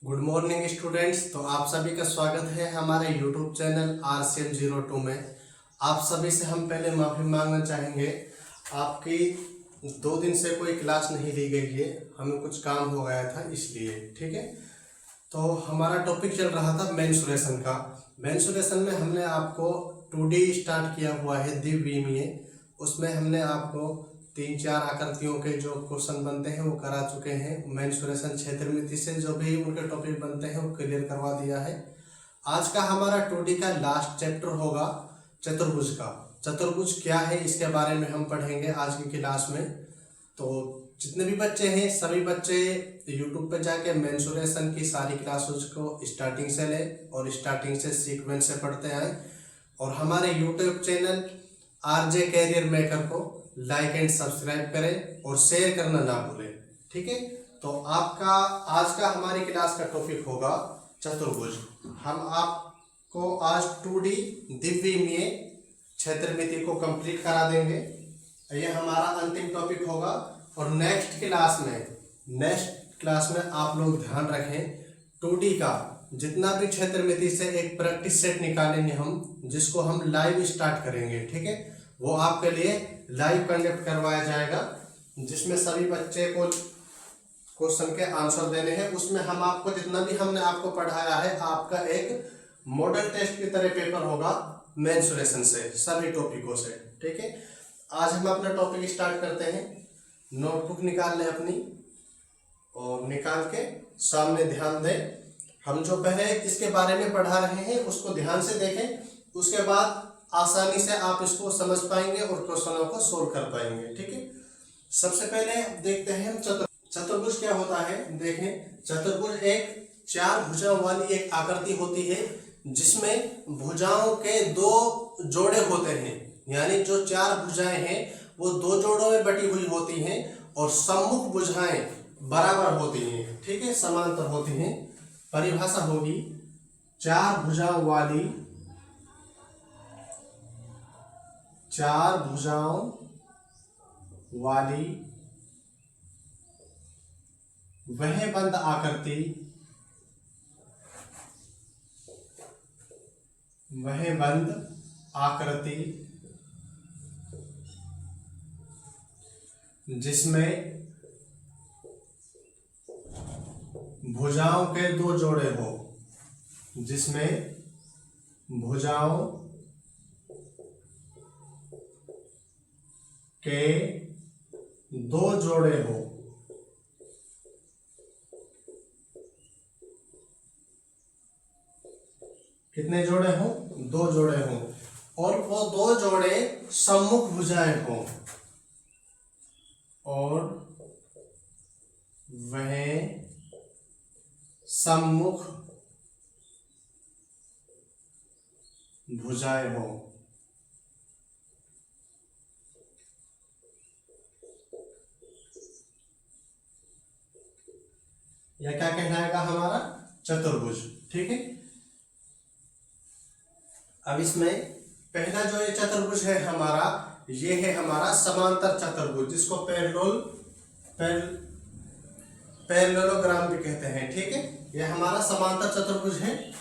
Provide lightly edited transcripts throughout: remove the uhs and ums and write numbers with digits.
Good morning students. तो आप सभी का स्वागत है हमारे यूट्यूब चैनल RCM02 में। आप सभी से हम पहले माफ़ी मांगना चाहेंगे। आपकी 2 दिन से कोई क्लास नहीं ली गई है, हमें कुछ काम हो गया था इसलिए। ठीक है, तो हमारा टॉपिक चल रहा था मेंसुरेशन का। मेंसुरेशन में हमने आपको 2D स्टार्ट किया हुआ है द्विविमीय। उसमें हमने आपको 3-4 आकृतियों के जो क्वेश्चन बनते हैं वो करा चुके हैं। मेंसुरेशन क्षेत्रमिति से जो भी उनके टॉपिक बनते हैं वो क्लियर करवा दिया है। आज का हमारा 2D का लास्ट चैप्टर होगा चतुर्भुज का। चतुर्भुज क्या है इसके बारे में हम पढ़ेंगे आज की क्लास में। तो जितने भी बच्चे हैं सभी बच्चे यूट्यूब पे जाके मेंसुरेशन की सारी क्लासेस को स्टार्टिंग से ले और स्टार्टिंग से सीक्वेंस से पढ़ते आए, और हमारे YouTube channel RJ career maker को लाइक एंड सब्सक्राइब करें और शेयर करना ना भूलें। ठीक है, तो आपका आज का हमारी क्लास का टॉपिक होगा चतुर्भुज। हम आपको आज 2D द्विविमीय क्षेत्रमिति को कंप्लीट करा देंगे। यह हमारा अंतिम टॉपिक होगा। और नेक्स्ट क्लास में आप लोग ध्यान रखें, 2D का जितना भी क्षेत्रमिति से एक प्रैक्टिस सेट निकालेंगे हम, जिसको हम लाइव स्टार्ट करेंगे। ठीक है, वो आपके लिए लाइव कंडक्ट करवाया जाएगा, जिसमें सभी बच्चे को क्वेश्चन के आंसर देने हैं। उसमें हम आपको जितना भी हमने आपको पढ़ाया है, आपका एक मॉडल टेस्ट की तरह पेपर होगा मेंसुरेशन से, सभी टॉपिकों से। ठीक है, आज हम अपना टॉपिक स्टार्ट करते हैं। नोटबुक निकाल लें अपनी और निकाल के सामने ध्यान दें। हम जो पहले इसके बारे में पढ़ा रहे हैं उसको ध्यान से देखें, उसके बाद आसानी से आप इसको समझ पाएंगे और क्वेश्चनों को सोल्व कर पाएंगे। ठीक है, सबसे पहले देखते हैं चतुर्भुज क्या होता है। देखें, चतुर्भुज एक 4 भुजाओं वाली एक आकृति होती है, जिसमें भुजाओं के 2 जोड़े होते हैं। यानी जो 4 भुजाएं हैं वो 2 जोड़ों में बटी हुई होती हैं, और सम्मुख भुजाएं बराबर होती हैं। ठीक है, समांतर होती हैं। परिभाषा होगी 4 भुजाओं वाली वह बंद आकृति जिसमें भुजाओं के 2 जोड़े हो, कितने जोड़े हो? 2 जोड़े हो, और वो 2 जोड़े सम्मुख भुजाएं हो, और वह सम्मुख भुजाएं हो। यह क्या कहलाएगा? हमारा चतुर्भुज। ठीक है, अब इसमें पहला जो ये चतुर्भुज है हमारा, ये है हमारा समांतर चतुर्भुज, जिसको पैरेललोग्राम भी कहते हैं। ठीक है, ये हमारा समांतर चतुर्भुज है।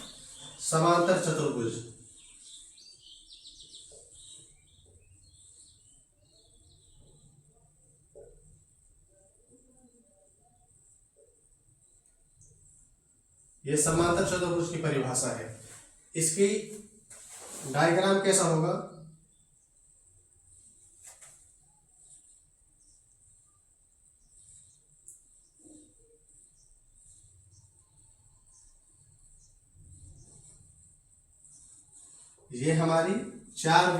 समांतर चतुर्भुज ये समांतर चतुर्भुज की परिभाषा है। इसकी डायग्राम कैसा होगा? ये हमारी 4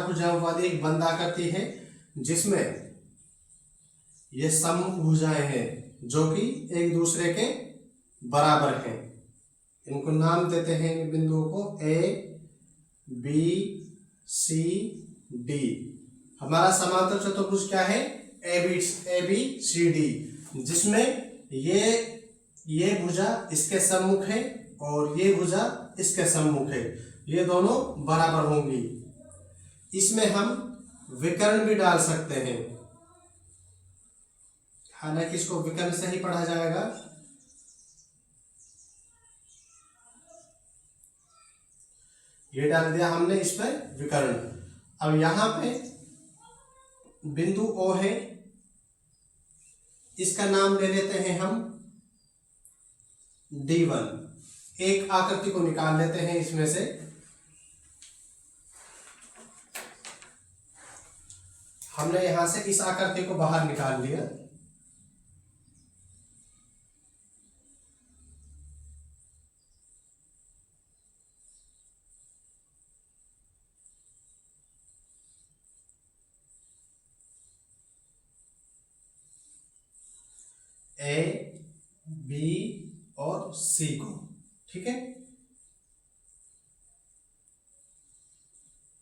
भुजाओं वाली एक बंद आकृति है, जिसमें ये सम्मुख भुजाएं हैं जो कि एक दूसरे के बराबर हैं। इनको नाम देते हैं, इन बिंदुओं को A B C D। हमारा समांतर चतुर्भुज क्या है? ABCD, जिसमें ये भुजा इसके सम्मुख है और ये भुजा इसके सम्मुख है। ये दोनों बराबर होंगी। इसमें हम विकर्ण भी डाल सकते हैं, हालांकि इसको विकर्ण से ही पढ़ा जाएगा। ये डाल दिया हमने इस पर विकर्ण। अब यहां पे बिंदु O है, इसका नाम ले लेते हैं हम D1। एक आकृति को निकाल लेते हैं इसमें से। हमने यहां से इस आकृति को बाहर निकाल लिया। A, B और C को, ठीक है।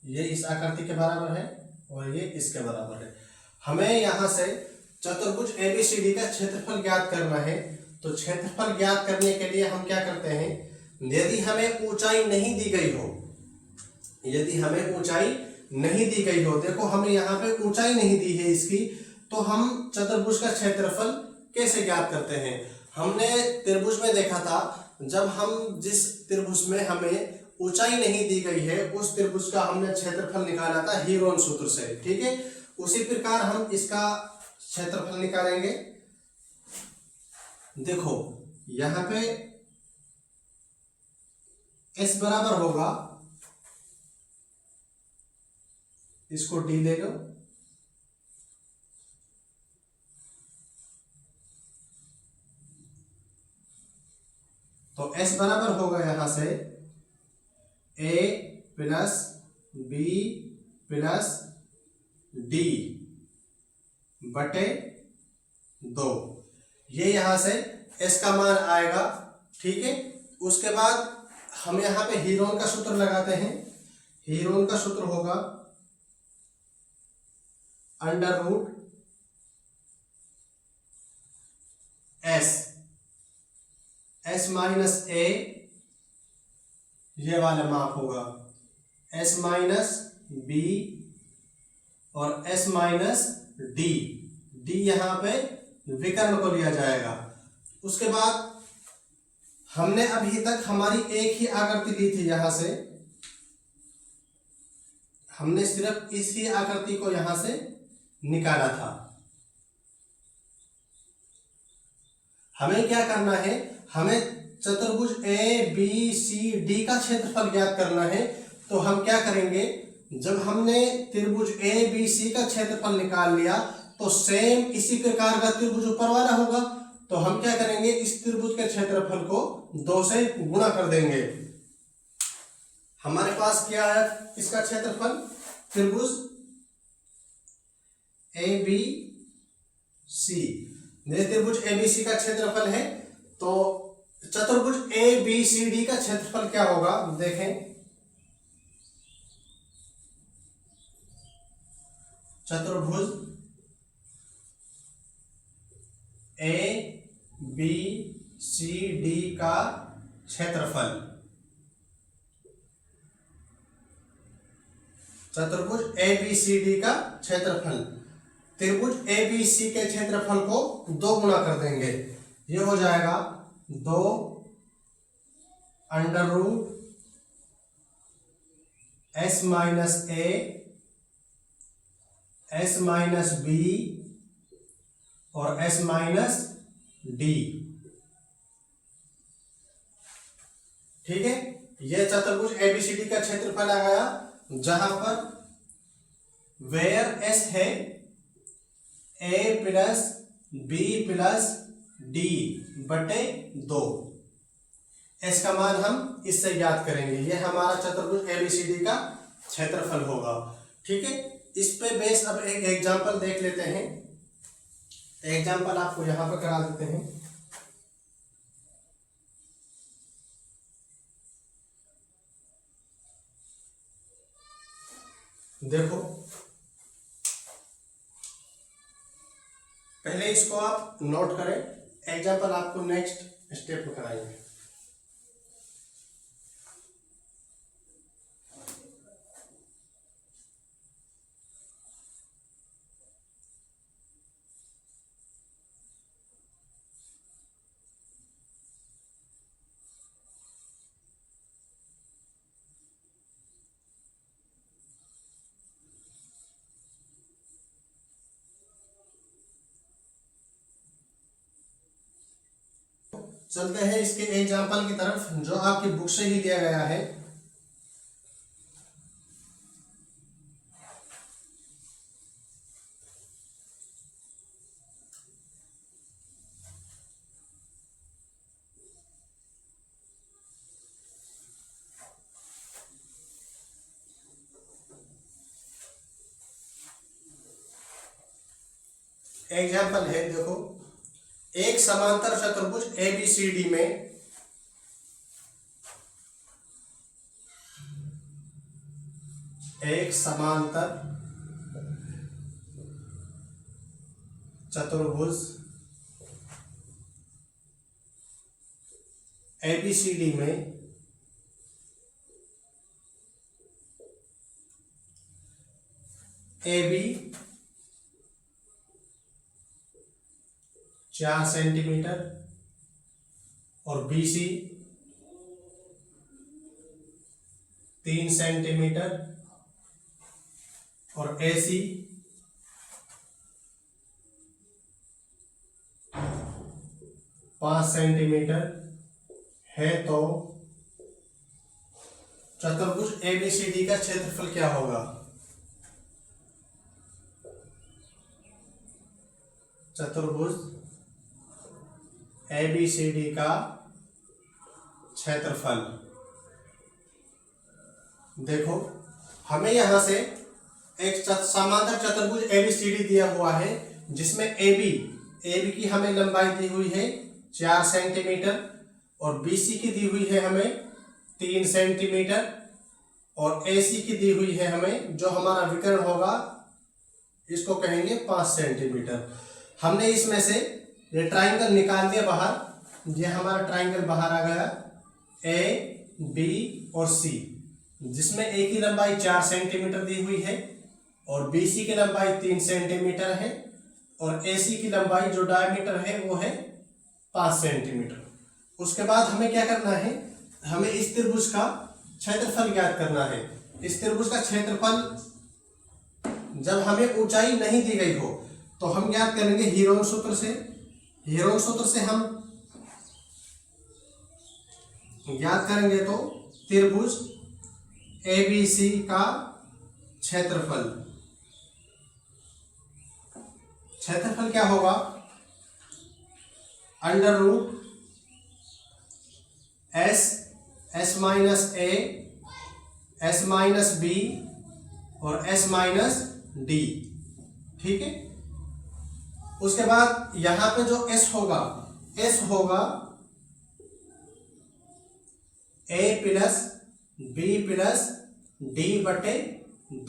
ये इस आकृति के बराबर है और ये इसके बराबर है। हमें यहां से चतुर्भुज ABCD का क्षेत्रफल ज्ञात करना है। तो क्षेत्रफल ज्ञात करने के लिए हम क्या करते हैं, यदि हमें ऊंचाई नहीं दी गई हो, यदि हमें ऊंचाई नहीं दी गई हो, देखो हमें यहाँ पे ऊंचाई नहीं दी है इसकी, तो हम चतुर्भुज का क्षेत्रफल कैसे ज्ञात करते हैं। हमने त्रिभुज में देखा था, जब हम जिस त्रिभुज में हमें ऊंचाई नहीं दी गई है उस त्रिभुज का हमने क्षेत्रफल निकाला था हीरोन सूत्र से, ठीक है। उसी प्रकार हम इसका क्षेत्रफल निकालेंगे। देखो यहां पे S बराबर होगा, इसको D ले लो, तो S बराबर होगा यहां से A plus B plus D बटे 2। ये यहां से S का मान आएगा, ठीक है। उसके बाद हम यहां पे हीरोन का सूत्र लगाते हैं। हीरोन का सूत्र होगा under root S minus A, ये वाला माप होगा S माइनस B और S माइनस D। D यहां पे विकर्ण को लिया जाएगा। उसके बाद हमने अभी तक हमारी एक ही आकृति ली थी, यहां से हमने सिर्फ इसी आकृति को यहां से निकाला था। हमें क्या करना है, हमें चतुर्भुज ABCD का क्षेत्रफल ज्ञात करना है। तो हम क्या करेंगे, जब हमने त्रिभुज ABC का क्षेत्रफल निकाल लिया तो सेम इसी प्रकार का त्रिभुज ऊपर वाला होगा। तो हम क्या करेंगे, इस त्रिभुज के क्षेत्रफल को 2 से गुणा कर देंगे। हमारे पास क्या है इसका क्षेत्रफल, त्रिभुज ABC, ये त्रिभुज ABC का क्षेत्रफल है। तो चतुर्भुज ABCD का क्षेत्रफल क्या होगा, देखें। चतुर्भुज ABCD का क्षेत्रफल, चतुर्भुज ABCD का क्षेत्रफल, त्रिभुज ABC के क्षेत्रफल को 2 गुना कर देंगे। ये हो जाएगा 2 under root S minus A, S minus B और S माइनस D, ठीक है। यह चतुर्भुज ABCD का क्षेत्रफल आ गया, जहां पर वेयर S है A plus B plus D बटे 2। S का मान हम इससे ज्ञात करेंगे। यह हमारा चतुर्भुज ABCD का क्षेत्रफल होगा, ठीक है। इस पे बेस अब एक एग्जांपल देख लेते हैं। एग्जांपल आपको यहां पर करा देते हैं। देखो पहले इसको आप नोट करें, एग्जांपल आपको नेक्स्ट स्टेप में कराएंगे। चलते हैं इसके एग्जाम्पल की तरफ जो आपकी बुक से ही लिया गया है। एग्जाम्पल है, देखो, एक समांतर चतुर्भुज ABCD में एक समांतर चतुर्भुज ABCD में AB 4 सेंटीमीटर और BC 3 सेंटीमीटर और AC 5 सेंटीमीटर है, तो चतुर्भुज ABCD का क्षेत्रफल क्या होगा? चतुर्भुज ABCD का क्षेत्रफल। देखो, हमें यहां से एक समांतर चतुर्भुज ABCD दिया हुआ है जिसमें AB की हमें लंबाई दी हुई है 4 सेंटीमीटर और BC की दी हुई है हमें 3 सेंटीमीटर और AC की दी हुई है हमें, जो हमारा विकर्ण होगा इसको कहेंगे 5 सेंटीमीटर। हमने इसमें से ये ट्राइंगल निकाल दिया बाहर। ये हमारा ट्राइंगल बाहर आ गया A, B और C, जिसमें A की लंबाई 4 सेंटीमीटर दी हुई है और BC की लंबाई 3 सेंटीमीटर है और AC की लंबाई जो डायमीटर है वो है 5 सेंटीमीटर। उसके बाद हमें क्या करना है, हमें इस त्रिभुज का क्षेत्रफल ज्ञात करना है। इस त्रिभुज का क्षेत्रफल जब हमें ऊंचाई नहीं दी गई हो तो हम ज्ञात करेंगे हीरोन सूत्र से। हीरोन सूत्र से हम ज्ञात करेंगे तो त्रिभुज ABC का क्षेत्रफल क्या होगा? Under root S minus A, S minus B और S माइनस D। ठीक है। उसके बाद यहां पे जो S होगा A plus B plus D बटे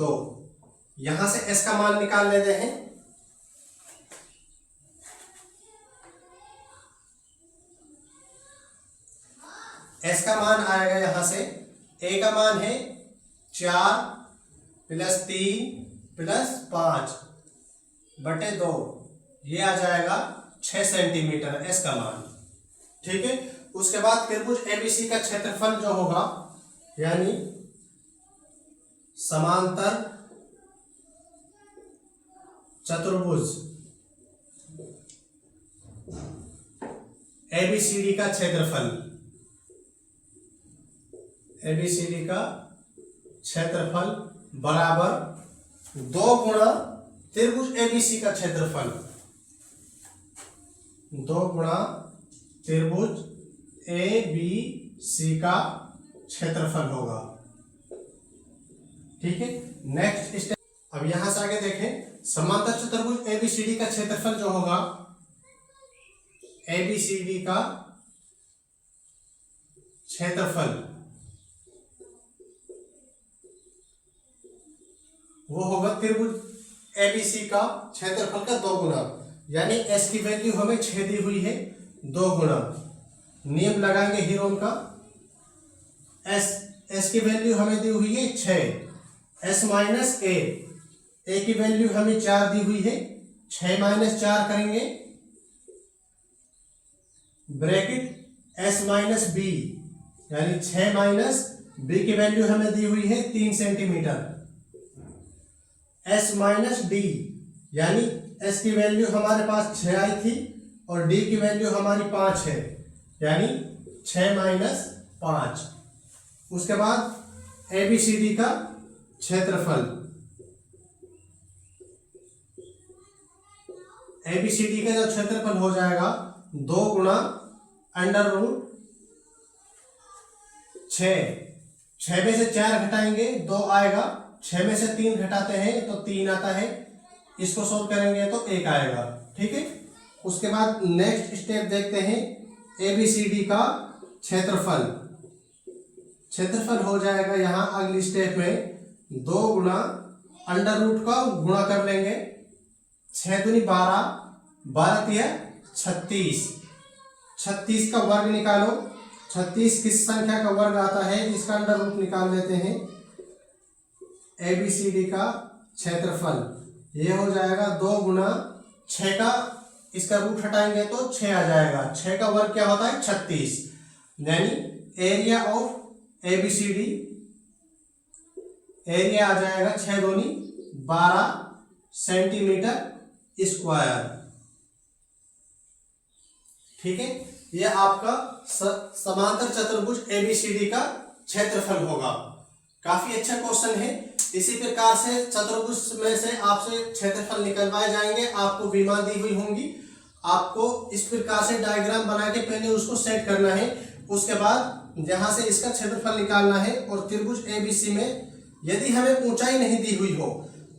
2। यहां से S का मान निकाल लेते हैं। S का मान आएगा यहां से, A का मान है 4 प्लस 3 प्लस 5 बटे 2, ये आ जाएगा 6 सेंटीमीटर S का मान। ठीक है। उसके बाद त्रिभुज ABC का क्षेत्रफल जो होगा, यानी समांतर चतुर्भुज ABCD का क्षेत्रफल, ABCD का क्षेत्रफल बराबर 2 गुणा त्रिभुज ABC का क्षेत्रफल, 2 गुणा त्रिभुज ABC का क्षेत्रफल होगा। ठीक है। नेक्स्ट स्टेप, अब यहां से आगे देखें, समांतर चतुर्भुज ABCD का क्षेत्रफल जो होगा, ABCD का क्षेत्रफल वो होगा त्रिभुज ABC का क्षेत्रफल का 2 गुना, यानी S की वैल्यू हमें 6 दी हुई है, 2 गुना नियम लगाएंगे हीरोन का। S की वैल्यू हमें दी हुई है 6, S माइनस A की वैल्यू हमें 4 दी हुई है, 6 माइनस 4 करेंगे ब्रैकेट S माइनस B, यानी 6 माइनस B की वैल्यू हमें दी हुई है 3 सेंटीमीटर, S माइनस D, यानी S की वैल्यू हमारे पास 6 आई थी और D की वैल्यू हमारी 5 है, यानी 6 माइनस 5। उसके बाद ABCD का क्षेत्रफल, ABCD का जो क्षेत्रफल हो जाएगा 2 गुणा अंडर रूट 6। 6 में से 4 घटाएंगे 2 आएगा, 6 में से 3 घटाते हैं तो 3 आता है, इसको सोल्व करेंगे तो 1 आएगा। ठीक है। उसके बाद नेक्स्ट स्टेप देखते हैं ABCD का क्षेत्रफल। क्षेत्रफल हो जाएगा यहाँ अगली स्टेप में 2 गुणा अंडर रूट का गुणा कर लेंगे, 6 दूनी 12, 12 तिया 36, 36 का वर्ग निकालो। 36 किस संख्या का वर्ग आता है, इसका अंडर रूट निकाल लेते हैं। ABCD का क्षेत्रफल ये हो जाएगा 2 गुणा 6 का, इसका रूट हटाएंगे तो 6 आ जाएगा। 6 का वर्ग क्या होता है 36, यानी एरिया ऑफ ABCD, एरिया आ जाएगा 6 दूनी 12 सेंटीमीटर स्क्वायर। ठीक है। यह आपका समांतर चतुर्भुज ABCD का क्षेत्रफल होगा। काफी अच्छा क्वेश्चन है। इसी प्रकार से चतुर्भुज में से आपसे क्षेत्रफल निकलवाए जाएंगे। आपको विमा दी हुई होंगी, आपको इस प्रकार से डायग्राम बना के पहले उसको सेट करना है। उसके बाद जहां से इसका क्षेत्रफल निकालना है। और त्रिभुज ABC में यदि हमें ऊंचाई नहीं दी हुई हो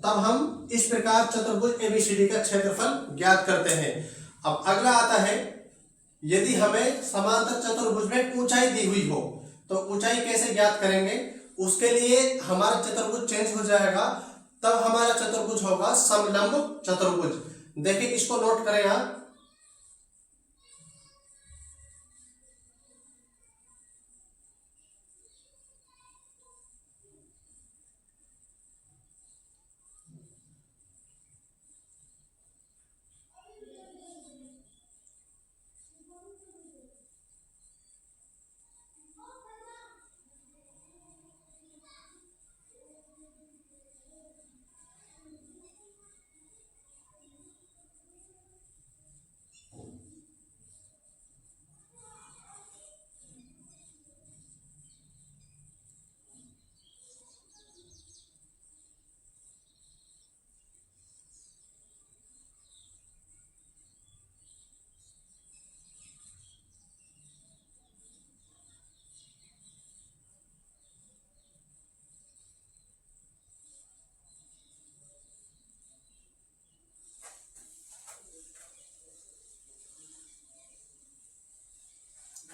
तब हम इस प्रकार चतुर्भुज ABCD का क्षेत्रफल ज्ञात करते हैं। अब अगला आता है, यदि हमें समांतर चतुर्भुज में ऊंचाई दी हुई हो तो ऊंचाई कैसे ज्ञात करेंगे। उसके लिए हमारा चतुर्भुज चेंज हो जाएगा, तब हमारा चतुर्भुज होगा समलंब चतुर्भुज। देखिए इसको नोट करें आप।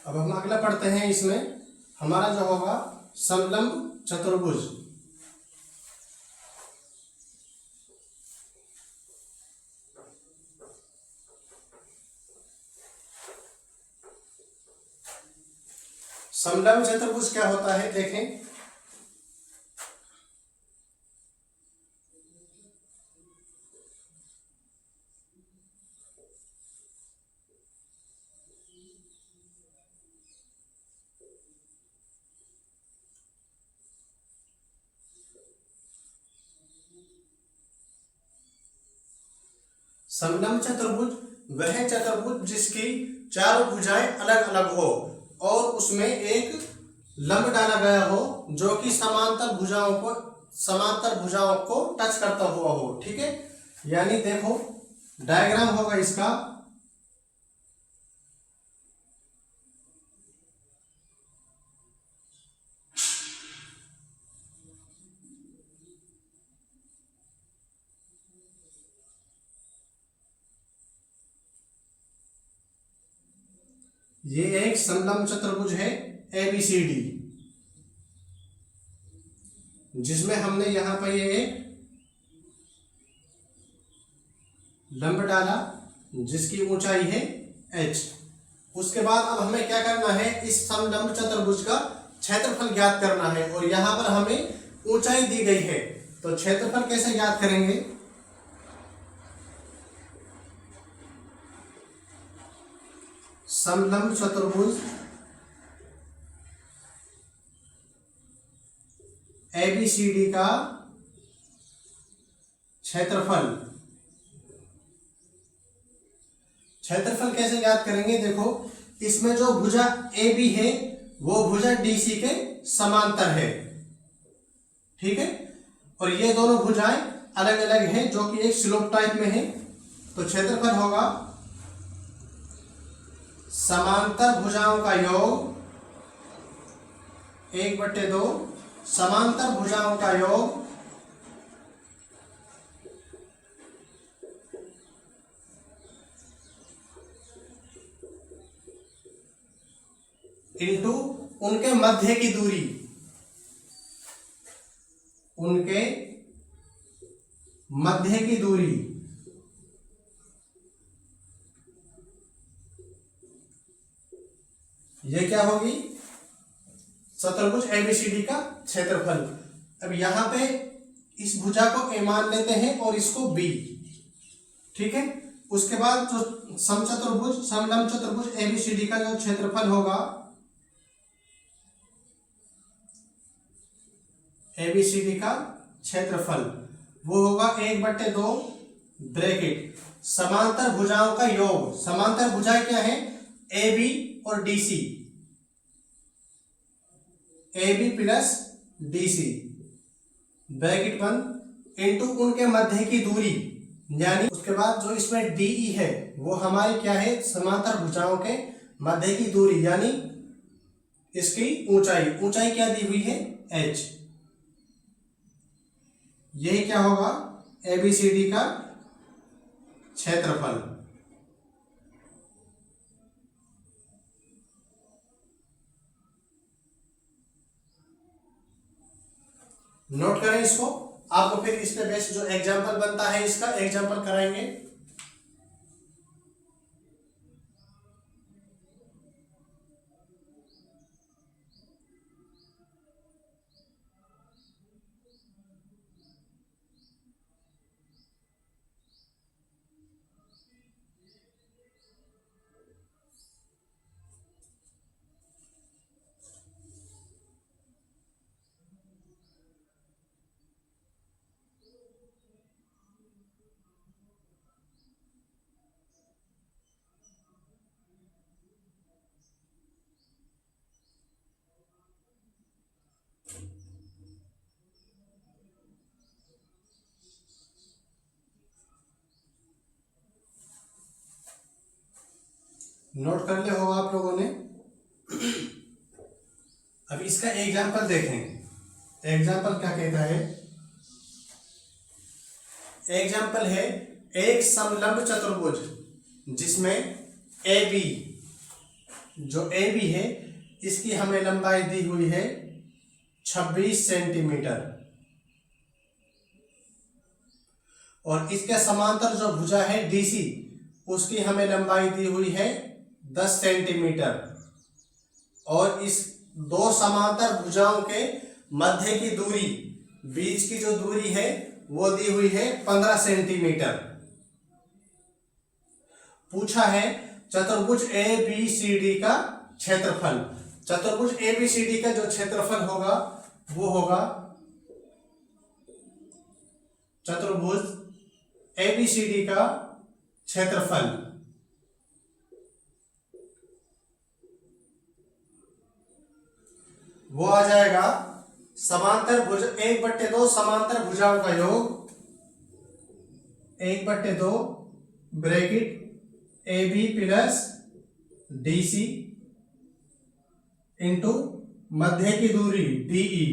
अब हम अगला पढ़ते हैं। इसमें हमारा जो होगा समलंब चतुर्भुज। समलंब चतुर्भुज क्या होता है देखें। समलंब चतुर्भुज वह चतुर्भुज जिसकी चारों भुजाएं अलग अलग हो और उसमें एक लंब डाला गया हो जो कि समांतर भुजाओं को टच करता हुआ हो। ठीक है। यानी देखो डायग्राम होगा इसका। ये एक समलंब चतुर्भुज है ABCD, जिसमें हमने यहां पर ये एक लंब डाला जिसकी ऊंचाई है h। उसके बाद अब हमें क्या करना है, इस समलंब चतुर्भुज का क्षेत्रफल ज्ञात करना है। और यहां पर हमें ऊंचाई दी गई है, तो क्षेत्रफल कैसे ज्ञात करेंगे। समलंब चतुर्भुज ABCD का क्षेत्रफल कैसे ज्ञात करेंगे। देखो इसमें जो भुजा ए बी है वो भुजा डी सी के समांतर है, ठीक है। और ये दोनों भुजाएं अलग अलग हैं जो कि एक स्लोप टाइप में है। तो क्षेत्रफल होगा समांतर भुजाओं का योग 1/2 समांतर भुजाओं का योग इंटू उनके मध्य की दूरी, उनके मध्य की दूरी। ये क्या होगी? चतुर्भुज एबीसीडी का क्षेत्रफल। अब यहां पे इस भुजा को ए मान लेते हैं और इसको बी, ठीक है। उसके बाद जो समचतुर्भुज समलंब चतुर्भुज एबीसीडी का जो क्षेत्रफल होगा, एबीसीडी का क्षेत्रफल वो होगा 1/2 ब्रैकेट समांतर भुजाओं का योग। समांतर भुजाएं क्या है? ए बी और D C, A B plus D C bracket बंद इंटू उनके मध्य की दूरी, यानी उसके बाद जो इसमें डीई है वो हमारी क्या है? समांतर भुजाओं के मध्य की दूरी, यानी इसकी ऊंचाई। ऊंचाई क्या दी हुई है? h। यही क्या होगा? एबीसीडी का क्षेत्रफल। नोट करें इसको। आपको फिर इस पे बेस्ड जो एग्जाम्पल बनता है इसका एग्जाम्पल कराएंगे। नोट कर लिया होगा आप लोगों ने। अब इसका एग्जाम्पल देखें। एग्जाम्पल क्या कहता है? एग्जाम्पल है एक समलंब चतुर्भुज जिसमें ए बी, जो ए बी है इसकी हमें लंबाई दी हुई है 26 सेंटीमीटर और इसके समांतर जो भुजा है डीसी उसकी हमें लंबाई दी हुई है 10 सेंटीमीटर और इस दो समांतर भुजाओं के मध्य की दूरी, बीच की जो दूरी है वो दी हुई है 15 सेंटीमीटर। पूछा है चतुर्भुज ए बी सी डी का क्षेत्रफल। चतुर्भुज ए बी सी डी का जो क्षेत्रफल होगा वो होगा चतुर्भुज ए बी सी डी का क्षेत्रफल वो आ जाएगा समांतर भुज 1/2 समांतर भुजाओं का योग 1/2 bracket A B plus D C into मध्य की दूरी डीई।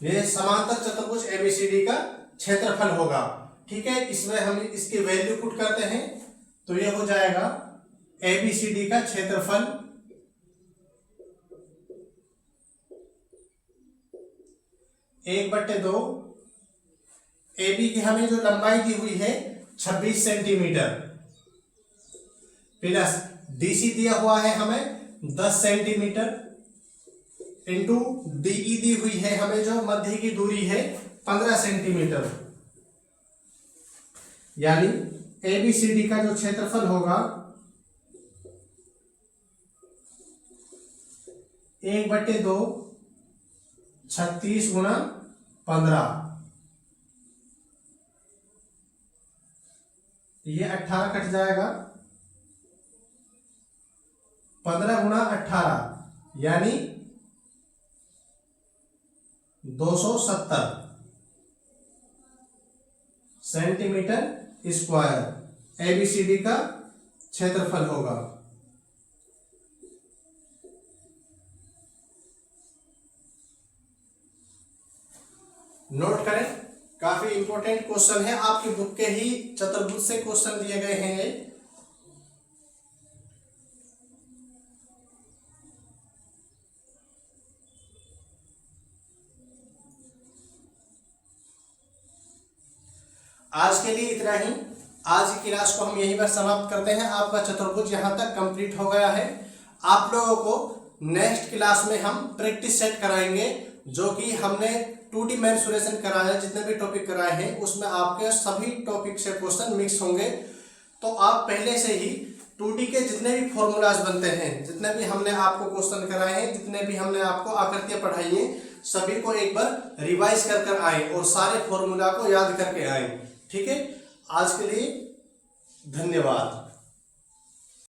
ये समांतर चतुर्भुज एबीसीडी का क्षेत्रफल होगा, ठीक है। इसमें हम इसकी वैल्यू पुट करते हैं तो ये हो जाएगा एबीसीडी का क्षेत्रफल 1/2 ए बी की हमें जो लंबाई दी हुई है 26 सेंटीमीटर प्लस डीसी दिया हुआ है हमें 10 सेंटीमीटर इंटू डीई दी हुई है हमें जो मध्य की दूरी है 15 सेंटीमीटर, यानी एबीसीडी का जो क्षेत्रफल होगा 1/2 36 गुणा 15, ये 18 कट जाएगा 15 गुणा 18 यानी 270 सेंटीमीटर स्क्वायर एबीसीडी का क्षेत्रफल होगा। नोट करें, काफी इंपॉर्टेंट क्वेश्चन है, आपकी बुक के ही चतुर्भुज से क्वेश्चन दिए गए हैं ये। आज के लिए इतना ही। आज की क्लास को हम यहीं पर समाप्त करते हैं। आपका चतुर्भुज यहां तक कंप्लीट हो गया है। आप लोगों को नेक्स्ट क्लास में हम प्रैक्टिस सेट कराएंगे, जो कि हमने 2D मेंसुरेशन कराया, जितने भी टॉपिक कराए हैं उसमें आपके सभी टॉपिक से क्वेश्चन मिक्स होंगे। तो आप पहले से ही 2D के जितने भी फॉर्मूलाज बनते हैं, जितने भी हमने आपको क्वेश्चन कराए हैं, जितने भी हमने आपको आकृतियां पढ़ाई हैं, सभी को एक बार रिवाइज कर आए और सारे फॉर्मूला को याद करके आए। ठीक है, आज के लिए धन्यवाद।